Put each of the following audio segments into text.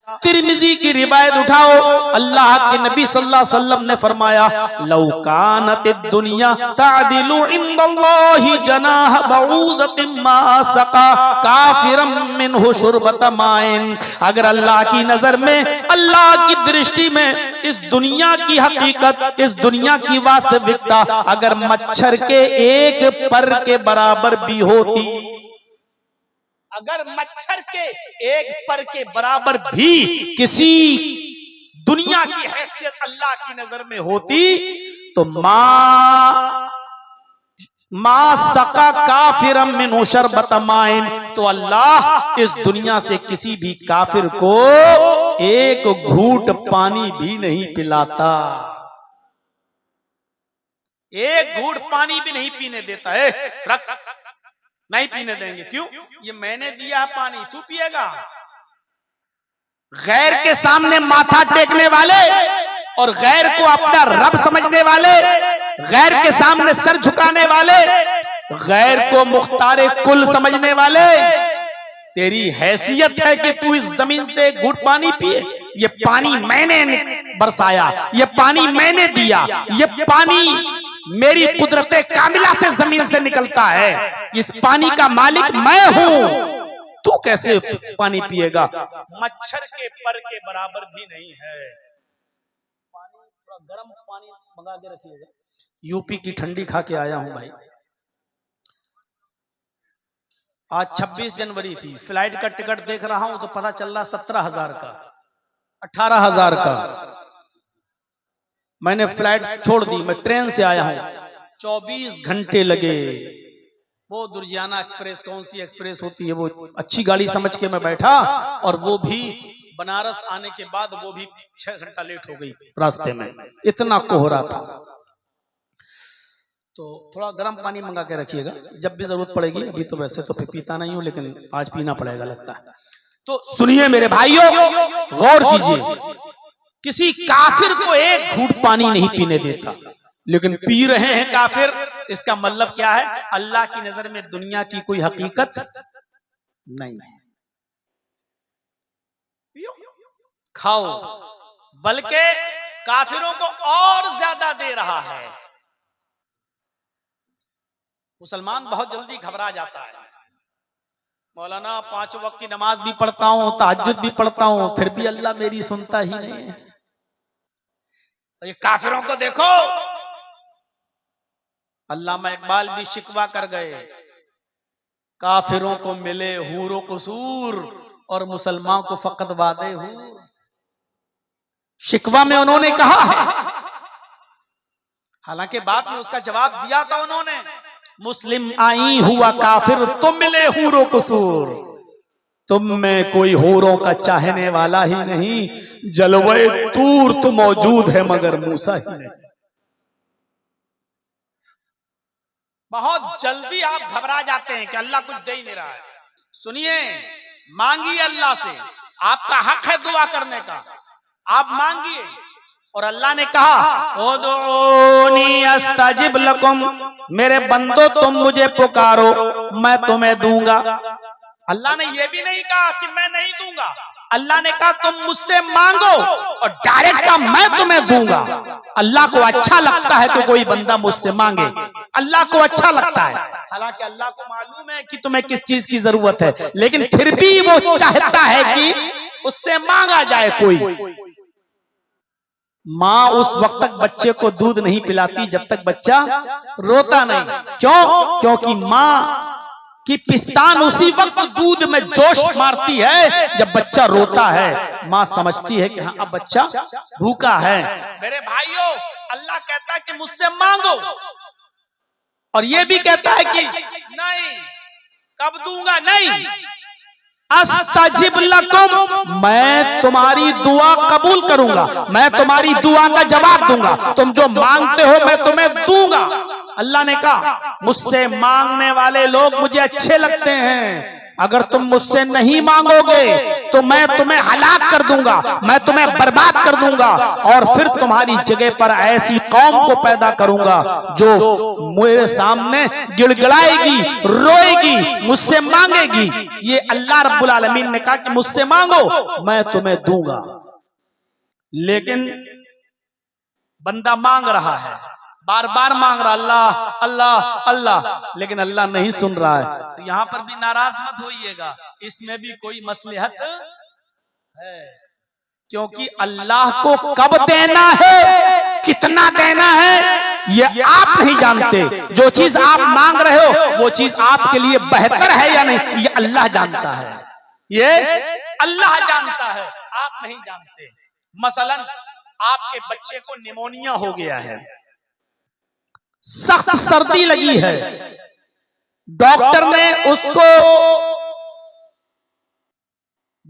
तिरमिजी की रिवायत उठाओ, अल्लाह के नबी सल्लल्लाहु अलैहि वसल्लम ने फरमाया, लौ कानतिद दुनिया तादिलु इंदल्लाहि जनाह बऊज़तिन मा सका काफिरम मिनहु शुरबत माइन। अगर अल्लाह की नजर में, अल्लाह की दृष्टि में इस दुनिया की हकीकत, इस दुनिया की वास्तविकता अगर मच्छर के एक पर के बराबर भी होती, अगर मच्छर के एक पर के बराबर भी किसी दुनिया की हैसियत अल्लाह की नजर में होती तो मा सका काफिरम मिन शरबत माइन, तो अल्लाह इस दुनिया से किसी भी काफिर को एक घूंट पानी भी नहीं पिलाता, एक घूंट पानी भी नहीं पीने देता है। रख, नहीं पीने देंगे। क्यों? ये मैंने दिया है पानी, तू पिएगा। गैर के सामने माथा टेकने वाले और गैर को अपना रब समझने वाले, गैर के सामने सर झुकाने वाले, गैर को मुख्तारे कुल समझने वाले, तेरी हैसियत है कि तू इस जमीन से एक घूंट पानी पिए? ये पानी मैंने बरसाया, ये पानी मैंने दिया, ये पानी मेरी कुदरते कामिला से जमीन से निकलता है, इस पानी का मालिक मैं हूं, तू कैसे पानी पिएगा? मच्छर के पर के बराबर भी नहीं है। पानी थोड़ा गर्म पानी मंगा के रखिएगा। यूपी की ठंडी खा के आया हूं भाई। आज 26 जनवरी थी, फ्लाइट का टिकट देख रहा हूं तो पता चल रहा 17,000 का, 18,000 का। मैंने फ्लाइट छोड़ दी, मैं ट्रेन से आया हूं, 24 घंटे लगे। वो दुर्जियाना एक्सप्रेस, कौन सी एक्सप्रेस होती है वो, अच्छी गाड़ी समझ के मैं बैठा, और वो भी बनारस आने के बाद वो भी 6 घंटा लेट हो गई रास्ते में, इतना कोहरा था। तो थोड़ा गर्म पानी मंगा के रखिएगा, जब भी जरूरत पड़ेगी। अभी तो वैसे तो पीता नहीं हूं, लेकिन आज पीना पड़ेगा लगता है। तो सुनिए मेरे भाइयों, गौर कीजिए, किसी काफिर को एक घूंट पानी नहीं पीने देता, लेकिन पी रहे हैं काफिर। इसका मतलब क्या है? अल्लाह की नजर में दुनिया की कोई हकीकत नहीं है। खाओ, बल्कि काफिरों को और ज्यादा दे रहा है। मुसलमान बहुत जल्दी घबरा जाता है। मौलाना 5 वक्त की नमाज भी पढ़ता हूं, तहज्जुद भी पढ़ता हूं, फिर भी अल्लाह मेरी सुनता ही नहीं है। तो ये काफिरों को देखो, अल्लामा इकबाल भी शिकवा कर गए, काफिरों को मिले हूरो कसूर और मुसलमान को फकत वादे हूर। शिकवा में उन्होंने कहा है, हालांकि बाद में उसका जवाब दिया था उन्होंने, मुस्लिम आई हुआ काफिर तुम मिले हूरो कसूर, तुम में कोई हूरों का चाहने वाला ही नहीं, जलवे तूर तो मौजूद है मगर मूसा ही नहीं। बहुत जल्दी आप घबरा जाते हैं कि अल्लाह कुछ दे ही नहीं रहा है। सुनिए, मांगिए अल्लाह से, आपका हक है दुआ करने का, आप मांगिए। और अल्लाह ने कहा, उदूनी अस्तजिब लकुम, मेरे बंदो तुम मुझे पुकारो मैं तुम्हें दूंगा। अल्लाह ने यह भी नहीं कहा कि मैं नहीं दूंगा, अल्लाह ने कहा तुम मुझसे मांगो और डायरेक्ट कहा मैं तुम्हें दूंगा। अल्लाह को अच्छा लगता है कि कोई बंदा मुझसे मांगे, अल्लाह को अच्छा लगता है। हालांकि अल्लाह को मालूम है कि तुम्हें किस चीज की जरूरत है, लेकिन फिर भी वो चाहता है कि उससे मांगा जाए कोई। माँ उस वक्त तक बच्चे को दूध नहीं पिलाती जब तक बच्चा रोता नहीं। क्यों? क्योंकि माँ की पिस्तान उसी वक्त दूध में जोश मारती है जब बच्चा रोता है। माँ समझती है कि हाँ अब बच्चा भूखा है। मेरे भाइयों, अल्लाह कहता है कि मुझसे मांगो, और ये भी कहता है कि नहीं, कब दूंगा, नहीं, अस्तजिब लकुम, मैं तुम्हारी दुआ कबूल करूंगा, मैं तुम्हारी दुआ का जवाब दूंगा, तुम जो मांगते हो मैं तुम्हें दूंगा। अल्लाह ने कहा मुझसे मांगने वाले लोग मुझे अच्छे लगते हैं, अगर तुम मुझसे नहीं मांगोगे तो मैं तुम्हें हलाक कर दूंगा, मैं तुम्हें बर्बाद कर दूंगा, और फिर तुम्हारी जगह पर ऐसी कौम को पैदा करूंगा जो मेरे सामने गिड़गिड़ाएगी, रोएगी, मुझसे मांगेगी। ये अल्लाह रब्बुल आलमीन ने कहा कि मुझसे मांगो मैं तुम्हें दूंगा। लेकिन बंदा मांग रहा है, बार बार मांग रहा, अल्लाह अल्लाह अल्लाह, लेकिन अल्लाह नहीं सुन रहा है। तो यहां पर भी नाराज मत होइएगा, इसमें भी कोई मसलहत है, क्योंकि अल्लाह को कब देना है, कितना देना है, ये आप नहीं जानते। जो चीज आप मांग रहे हो वो चीज आपके लिए बेहतर है या नहीं, ये अल्लाह जानता है, ये अल्लाह जानता है, आप नहीं जानते। मसलन आपके बच्चे को निमोनिया हो गया है, सख्त सर्दी लगी है, डॉक्टर ने उसको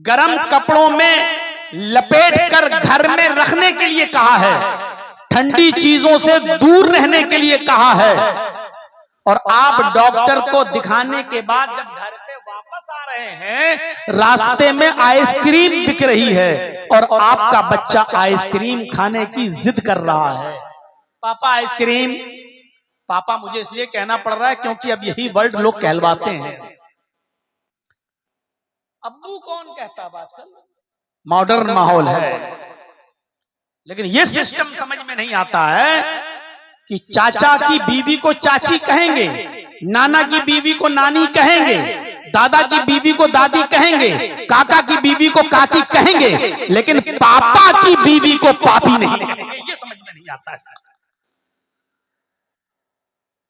गर्म कपड़ों में लपेट कर घर में रखने के लिए कहा है, ठंडी चीजों से दूर रहने के लिए कहा है, और आप डॉक्टर को दिखाने के बाद जब घर पे वापस आ रहे हैं, रास्ते में आइसक्रीम बिक रही है और आपका बच्चा आइसक्रीम खाने की जिद कर रहा है, पापा आइसक्रीम। पापा मुझे इसलिए कहना पड़ रहा है क्योंकि अब यही वर्ड लोग कहलवाते हैं। अब्बू कौन कहता है आजकल, मॉडर्न माहौल है। लेकिन ये सिस्टम समझ में नहीं आता है कि चाचा की बीवी को चाची कहेंगे, नाना की बीवी को नानी कहेंगे, दादा की बीवी को दादी कहेंगे, काका की बीवी को काकी कहेंगे, लेकिन पापा की बीवी को पापी नहीं कहेंगे। ये समझ में नहीं आता है।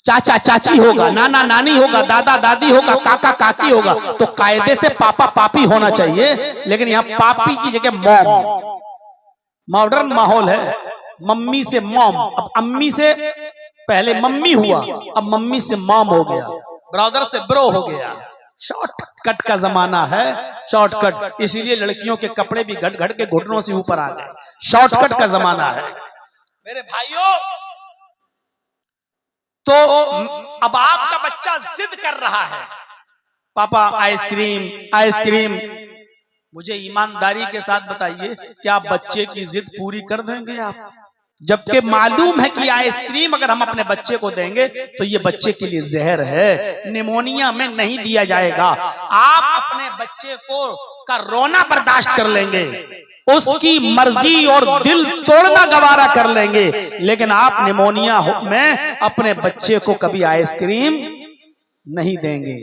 चाचा चाची होगा, नाना नानी होगा, दादा दादी होगा, काका काकी होगा, तो कायदे से पापा पापी होना चाहिए, लेकिन यहाँ पापी की जगह मॉम। मॉडर्न माहौल है, मम्मी से मॉम, अब अम्मी से पहले मम्मी हुआ, अब मम्मी से मॉम हो गया, ब्रदर से ब्रो हो गया। शॉर्टकट का जमाना है, शॉर्टकट, इसीलिए लड़कियों के कपड़े भी घट घट के घुटनों से ऊपर आ गए। शॉर्टकट का जमाना है मेरे भाइयों। तो अब आपका बच्चा जिद कर रहा है, पापा आइसक्रीम आइसक्रीम। मुझे ईमानदारी के साथ बताइए, क्या बच्चे की जिद पूरी कर देंगे आप? जबकि मालूम है कि आइसक्रीम अगर हम अपने बच्चे को देंगे तो ये बच्चे के लिए जहर है, निमोनिया में नहीं दिया जाएगा। आप अपने बच्चे को का रोना बर्दाश्त कर लेंगे, उसकी मर्जी और दिल तोड़ना गवारा कर लेंगे, लेकिन आप निमोनिया में अपने बच्चे को कभी आइसक्रीम नहीं देंगे।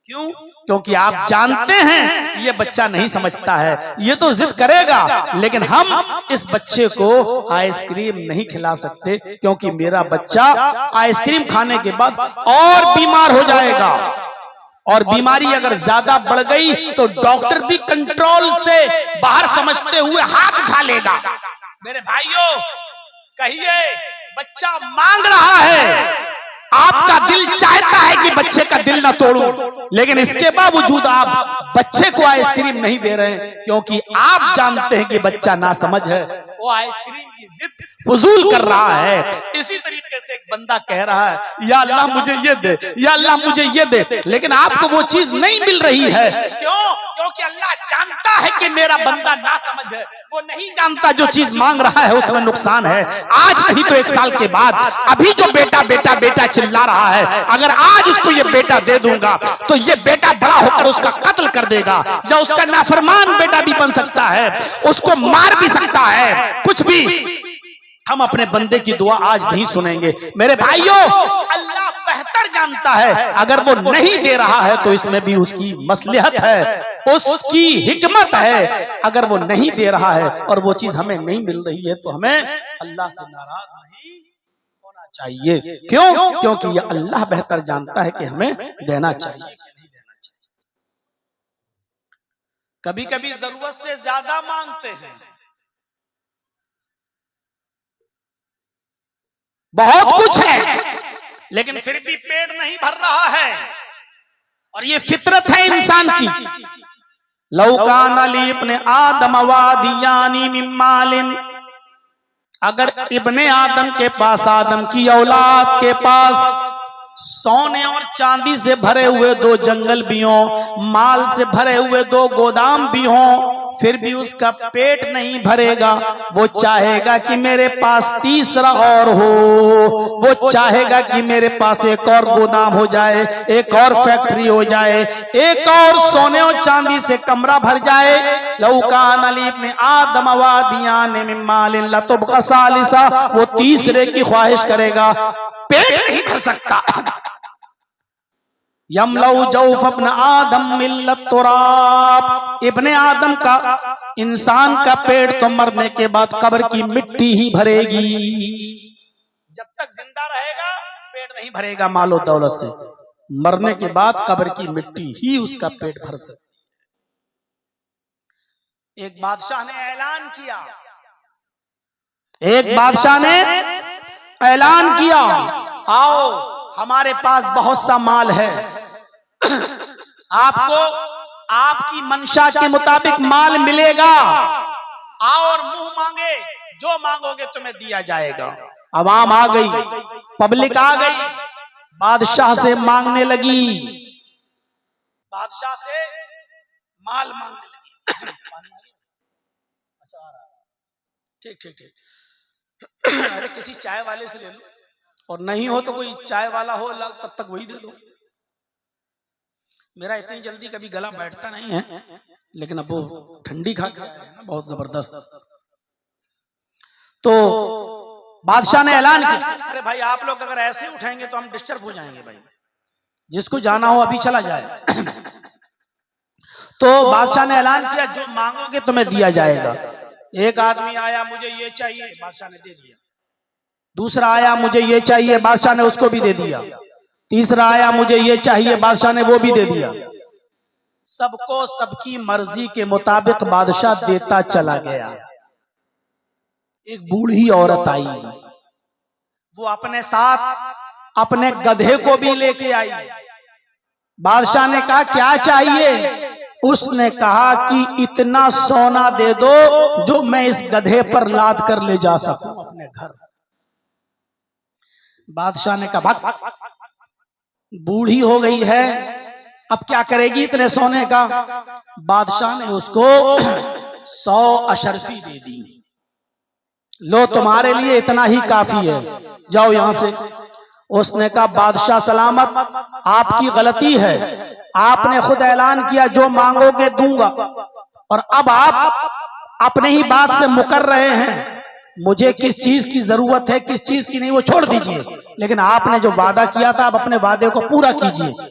क्यों? क्योंकि आप जानते हैं ये बच्चा नहीं समझता है, ये तो जिद करेगा, लेकिन हम इस बच्चे को आइसक्रीम नहीं खिला सकते, क्योंकि मेरा बच्चा आइसक्रीम खाने के बाद और बीमार हो जाएगा, और बीमारी अगर ज्यादा बढ़ गई तो डॉक्टर भी कंट्रोल से बाहर समझते हुए हाथ उठा लेगा। मेरे भाइयों, कहिए बच्चा मांग रहा है, आपका दिल चाहता है कि बच्चे का दिल ना तोड़ूं, लेकिन इसके बावजूद आप बच्चे को आइसक्रीम नहीं दे रहे हैं, क्योंकि आप जानते हैं कि बच्चा ना समझ है, वो आइसक्रीम की जिद फजूल कर रहा है। इसी तरीके से एक बंदा कह रहा है, या अल्लाह मुझे ये दे, या अल्लाह मुझे ये दे, लेकिन आपको वो चीज नहीं मिल रही है। क्यों? क्योंकि अल्लाह जानता है कि मेरा बंदा ना समझ है, वो नहीं जानता जो चीज मांग रहा है उसमें नुकसान है। आज नहीं तो 1 साल के बाद, अभी जो बेटा बेटा बेटा चिल्ला रहा है, अगर आज उसको ये बेटा दे दूंगा तो ये बेटा बड़ा होकर उसका कत्ल कर देगा, या उसका नाफरमान बेटा भी बन सकता है, उसको मार भी सकता है, कुछ भी। हम अपने बंदे की दुआ आज नहीं सुनेंगे। मेरे भाइयों, अल्लाह बेहतर जानता है, अगर वो नहीं दे रहा है तो इसमें भी उसकी मसलहत है, उसकी हिकमत है। अगर वो नहीं दे रहा है और वो चीज हमें नहीं मिल रही है तो हमें अल्लाह से नाराज नहीं होना चाहिए। क्यों? क्योंकि ये अल्लाह बेहतर जानता है कि हमें देना चाहिए कि नहीं देना चाहिए। कभी कभी जरूरत से ज्यादा मांगते हैं, बहुत कुछ है, लेकिन फिर भी पेट नहीं भर रहा है, और ये फितरत है इंसान की। लौकान अली अपने आदम वादियानी मिम्मालिन, अगर इब्ने आदम के पास, आदम की औलाद के पास सोने और चांदी से भरे हुए 2 जंगल भी हों, माल से भरे हुए 2 गोदाम भी हों, फिर भी उसका पेट नहीं भरेगा। वो चाहेगा कि मेरे पास तीसरा और हो, वो चाहेगा कि मेरे पास एक और गोदाम हो जाए, एक और फैक्ट्री हो जाए, एक और सोने और चांदी से कमरा भर जाए। लौकान अली इब्ने आदम वादियान मिन मालिन लतुबqa सालिसा, वो तीसरे की ख्वाहिश करेगा, पेट नहीं भर सकता। यमलऊ जौफ इब्न आदम मिल्लत तुराब, इब्ने आदम का, इंसान का पेट तो मरने के बाद कब्र की मिट्टी ही भरेगी। जब तक जिंदा रहेगा पेट नहीं भरेगा मालो दौलत से, मरने के बाद कब्र की मिट्टी ही उसका पेट भर सकती है। एक बादशाह ने ऐलान किया, एक बादशाह ने ऐलान किया, आओ हमारे पास बहुत सा माल है, आपको आपकी मंशा के मुताबिक माल मिलेगा, आओ और मुंह मांगे, जो मांगोगे तुम्हें दिया जाएगा। अवाम आ गई, पब्लिक आ गई, बादशाह से मांगने लगी, बादशाह से माल मांगने लगी। ठीक ठीक ठीक, अरे किसी चाय वाले से ले लो, और नहीं हो तो कोई चाय वाला हो तब तक वही दे दो। मेरा इतनी जल्दी कभी गला बैठता नहीं है, लेकिन अब वो ठंडी खा के है ना बहुत जबरदस्त। तो बादशाह ने ऐलान किया, अरे भाई आप लोग अगर ऐसे उठाएंगे तो हम डिस्टर्ब हो जाएंगे भाई, जिसको जाना हो अभी चला जाए। तो बादशाह ने ऐलान किया, जो मांगोगे तुम्हें दिया जाएगा। एक आदमी आया, मुझे ये चाहिए, बादशाह ने दे दिया। दूसरा आया, मुझे ये चाहिए, बादशाह ने उसको भी दे दिया। तीसरा आया, मुझे ये चाहिए, बादशाह ने वो भी दे दिया। सबको सबकी मर्जी के मुताबिक बादशाह देता चला गया। एक बूढ़ी औरत आई, वो अपने साथ अपने गधे को भी लेके आई। बादशाह ने कहा क्या चाहिए? उसने कहा कि इतना सोना दे दो जो मैं इस गधे पर लाद कर ले जा सकूं अपने घर। बादशाह ने कहा भाग, बूढ़ी हो गई है, अब क्या करेगी इतने सोने का? बादशाह ने उसको 100 अशरफी दे दी। लो तुम्हारे लिए इतना ही काफी है, जाओ यहां से। उसने कहा बादशाह सलामत, आपकी गलती है, आपने खुद ऐलान किया जो मांगोगे दूंगा, और अब आप अपने ही बात से मुकर रहे हैं। मुझे किस चीज की जरूरत है, किस चीज की नहीं, वो छोड़ दीजिए, लेकिन आपने जो वादा किया था, आप अपने वादे को पूरा कीजिए।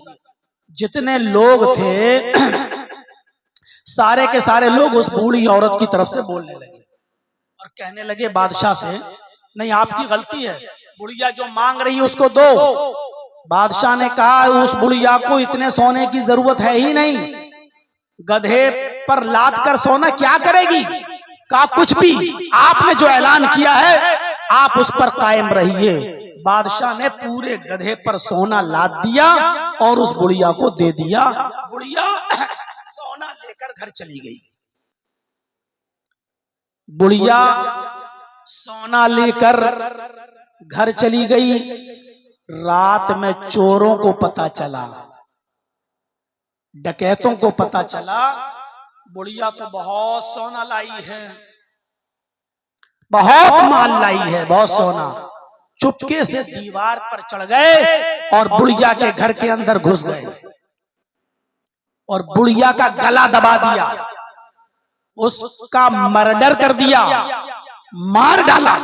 जितने लोग थे सारे के सारे लोग उस बूढ़ी औरत की तरफ से बोलने लगे और कहने लगे बादशाह से, नहीं आपकी गलती है, बुढ़िया जो मांग रही है उसको दो। बादशाह ने कहा उस बुढ़िया को इतने सोने की जरूरत है ही नहीं, गधे पर लाद कर सोना क्या करेगी? कहा कुछ भी, आपने जो ऐलान किया है आप उस पर कायम रहिए। बादशाह ने पूरे गधे पर सोना लाद दिया और उस बुढ़िया को दे दिया। बुढ़िया सोना लेकर घर चली गई। बुढ़िया सोना लेकर घर चली गई। रात में चोरों को पता चला, डकैतों को पता चला, बुढ़िया तो बहुत सोना लाई है, बहुत माल लाई है, बहुत सोना। चुपके से दीवार पर चढ़ गए और बुढ़िया के घर के अंदर घुस गए और बुढ़िया का गला दबा दिया, उसका मर्डर कर दिया, मार डाला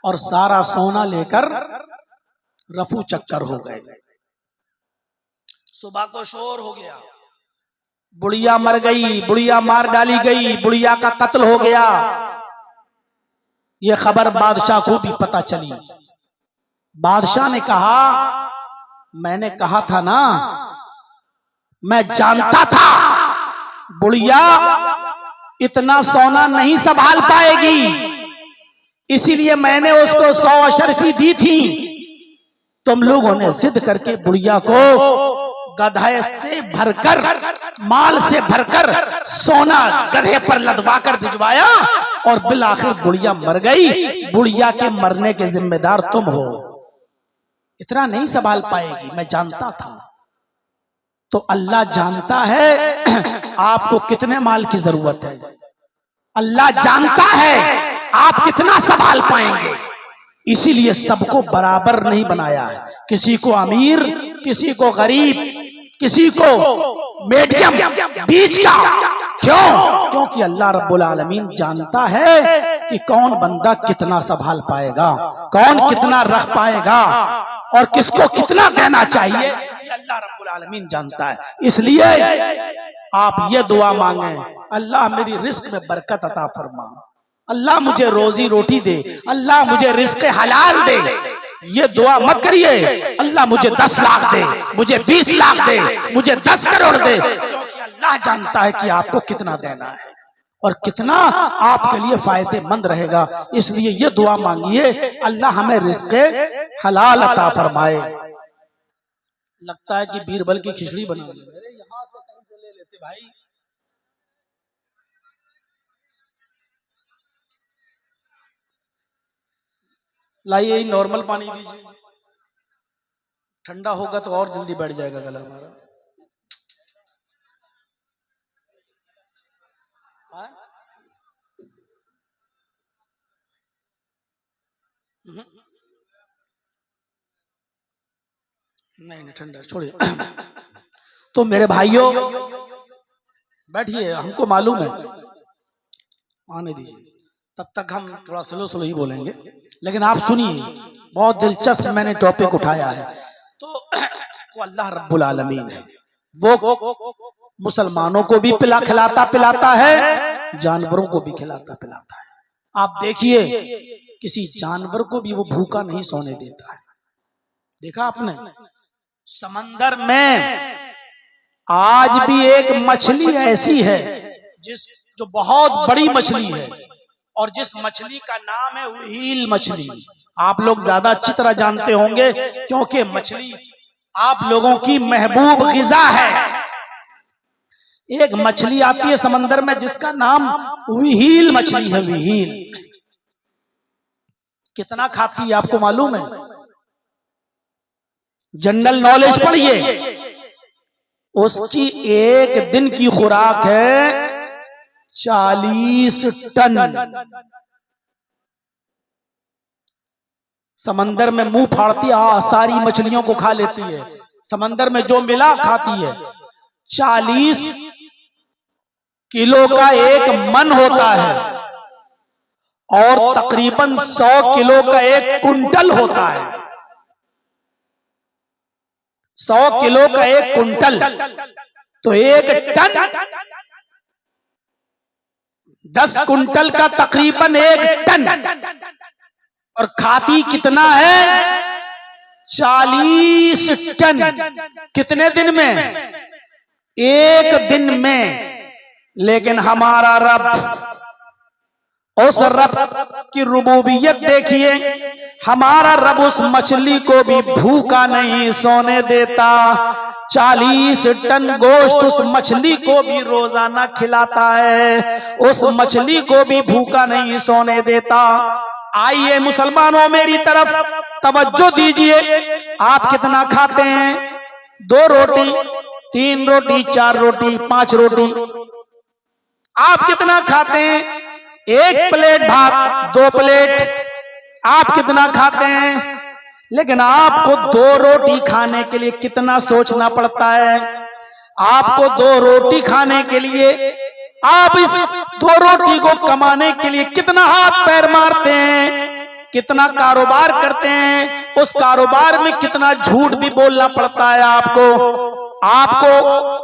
और सारा सोना लेकर रफू चक्कर हो गए। सुबह को शोर हो गया, बुढ़िया मर गई, बुढ़िया मार डाली गई, बुढ़िया का कत्ल हो गया। यह खबर बादशाह को भी पता चली। बादशाह ने कहा मैंने कहा था ना, मैं जानता था बुढ़िया इतना सोना नहीं संभाल पाएगी, इसीलिए मैंने उसको 100 अशरफी दी थी। तुम लोगों ने जिद करके बुढ़िया को गधे से भरकर, माल से भरकर सोना गधे पर लदवा कर भिजवाया, और बिल आखिर बुढ़िया मर गई। बुढ़िया के मरने के जिम्मेदार तुम हो, इतना नहीं संभाल पाएगी, मैं जानता था। तो अल्लाह जानता है आपको कितने माल की जरूरत है, अल्लाह जानता है आप कितना संभाल पाएंगे, इसीलिए सबको बराबर नहीं बनाया है। किसी को अमीर, किसी को गरीब, किसी को मीडियम, बीच का। क्यों? क्योंकि अल्लाह रब्बुल आलमीन जानता है कि कौन बंदा कितना संभाल पाएगा, कौन कितना रख पाएगा और किसको कितना देना चाहिए, ये अल्लाह रब्बुल आलमीन जानता है। इसलिए आप ये दुआ मांगे, अल्लाह मेरी रिस्क में बरकत अता फरमा, अल्लाह मुझे रोजी रोटी दे, अल्लाह मुझे रिस्क हलाल दे। ये दुआ मत करिए अल्लाह मुझे 10 लाख दे, मुझे 20 लाख दे, मुझे 10 करोड़ दे, क्योंकि अल्लाह जानता है कि आपको कितना देना है और कितना आपके लिए फायदेमंद रहेगा। इसलिए ये दुआ मांगिए, अल्लाह हमें रिस्क हलाल अता फरमाए। लगता है कि बीरबल की खिचड़ी बना ली, यहां से कहीं से ले लेते भाई। लाइए नॉर्मल पानी दीजिए, ठंडा होगा तो और जल्दी बैठ जाएगा गला हमारा। नहीं ठंडा छोड़िए। तो मेरे भाइयों बैठिए, हमको मालूम है, आने दीजिए, तब तक हम थोड़ा स्लो स्लो ही बोलेंगे, लेकिन आप सुनिए, बहुत दिलचस्प मैंने टॉपिक उठाया है। तो वो अल्लाह रब्बुल आलमीन है, वो मुसलमानों को भी खिलाता पिलाता है, जानवरों को भी खिलाता पिलाता है। आप देखिए किसी जानवर को भी वो भूखा नहीं सोने देता है। देखा आपने? समंदर में आज भी एक मछली ऐसी है जो बहुत बड़ी मछली है और जिस मछली का नाम है व्हील मछली। आप लोग ज्यादा अच्छी तरह जानते होंगे क्योंकि मछली आप लोगों की महबूब ग़िज़ा है। एक मछली आती है समंदर में जिसका नाम व्हील मछली है। व्हील कितना खाती है आपको मालूम है? जनरल नॉलेज पढ़िए, उसकी एक दिन की खुराक है 40 टन। समंदर में मुंह फाड़ती है, सारी मछलियों को खा लेती है, समंदर में जो मिला खाती है। 40 किलो का एक मन होता है और तकरीबन 100 किलो का एक कुंटल होता है। 100 किलो का एक कुंटल तो एक टन, 10 कुंटल का तकरीबन एक टन। और खाती कितना है? 40 टन। कितने दिन में? एक दिन में। लेकिन हमारा रब, उस रब की रुबूबियत देखिए, हमारा रब उस मछली को भी भूखा नहीं सोने देता। 40 टन गोश्त उस मछली को भी रोजाना खिलाता है, उस मछली को भी भूखा नहीं सोने देता। आइए मुसलमानों मेरी तरफ तवज्जो दीजिए, आप कितना खाते हैं? 2 रोटी, 3 रोटी, 4 रोटी, 5 रोटी। आप कितना खाते हैं? 1 प्लेट भात, 2 प्लेट। आप कितना खाते हैं? लेकिन आपको 2 रोटी खाने के लिए कितना सोचना पड़ता है। आपको 2 रोटी खाने के लिए, आप इस 2 रोटी को कमाने के लिए कितना हाथ पैर मारते हैं, कितना कारोबार करते हैं, उस कारोबार में कितना झूठ भी बोलना पड़ता है। आपको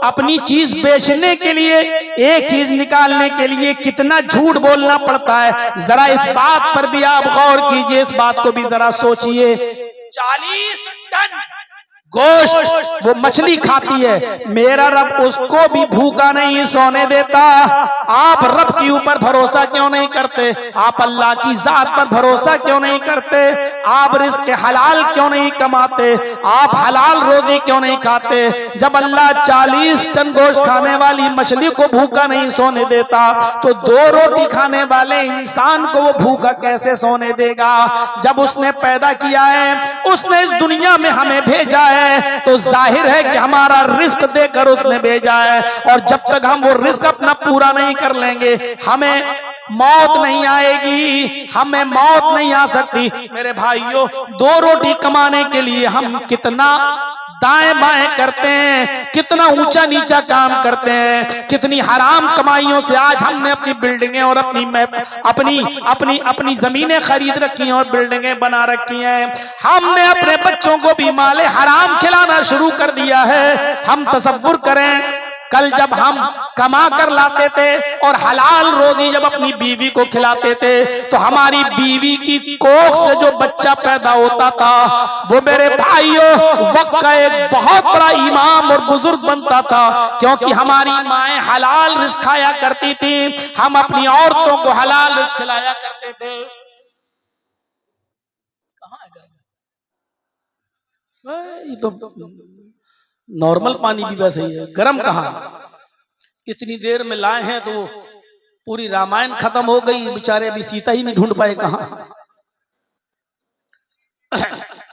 अपनी चीज बेचने के लिए, एक चीज निकालने के लिए कितना झूठ बोलना पड़ता है। जरा इस बात पर भी आप गौर कीजिए, इस बात को भी जरा सोचिए। 40 टन गोश्त वो मछली खाती है, मेरा रब उसको भी भूखा नहीं सोने देता। आप रब के ऊपर भरोसा क्यों नहीं करते? आप अल्लाह की जात पर भरोसा क्यों नहीं करते? आप रिस्क हलाल क्यों नहीं कमाते? आप हलाल रोजी क्यों नहीं खाते? जब अल्लाह 40 टन गोश्त खाने वाली मछली को भूखा नहीं सोने देता, तो 2 रोटी खाने वाले इंसान को वो भूखा कैसे सोने देगा? जब उसने पैदा किया है, उसने इस दुनिया में हमें भेजा है, तो जाहिर है कि हमारा रिस्क देकर उसने भेजा है। और जब तक हम वो रिस्क अपना पूरा नहीं कर लेंगे, हमें मौत नहीं आएगी, हमें मौत नहीं आ सकती। मेरे भाइयों, 2 रोटी कमाने के लिए हम कितना दाएं बाएं करते हैं, कितना ऊंचा नीचा काम करते हैं, कितनी हराम कमाइयों से आज हमने अपनी बिल्डिंगें और अपनी जमीनें खरीद रखी हैं और बिल्डिंगें बना रखी हैं। हमने अपने बच्चों को भी माले हराम खिलाना शुरू कर दिया है। हम तसव्वुर करें, कल जब हम कमा कर लाते थे और हलाल रोजी जब अपनी बीवी को खिलाते थे, तो हमारी बीवी की कोख से जो बच्चा पैदा होता था, वो मेरे भाइयों वक्त का एक बहुत बड़ा इमाम और बुजुर्ग बनता था। क्योंकि हमारी माएं हलाल रिस्क खाया करती थी, हम अपनी औरतों को हलाल रिस्क खिलाया करते थे। कहाँ है ये तो नॉर्मल पानी भी वैसे ही है, गर्म कहाँ? इतनी देर में लाए हैं तो पूरी रामायण खत्म हो गई, बेचारे अभी सीता ही नहीं ढूंढ पाए कहाँ।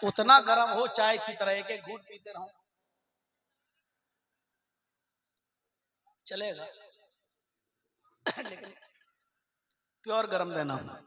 उतना गर्म हो चाय की तरह एक घूंट पीते रहो, चलेगा, लेकिन प्योर गर्म देना।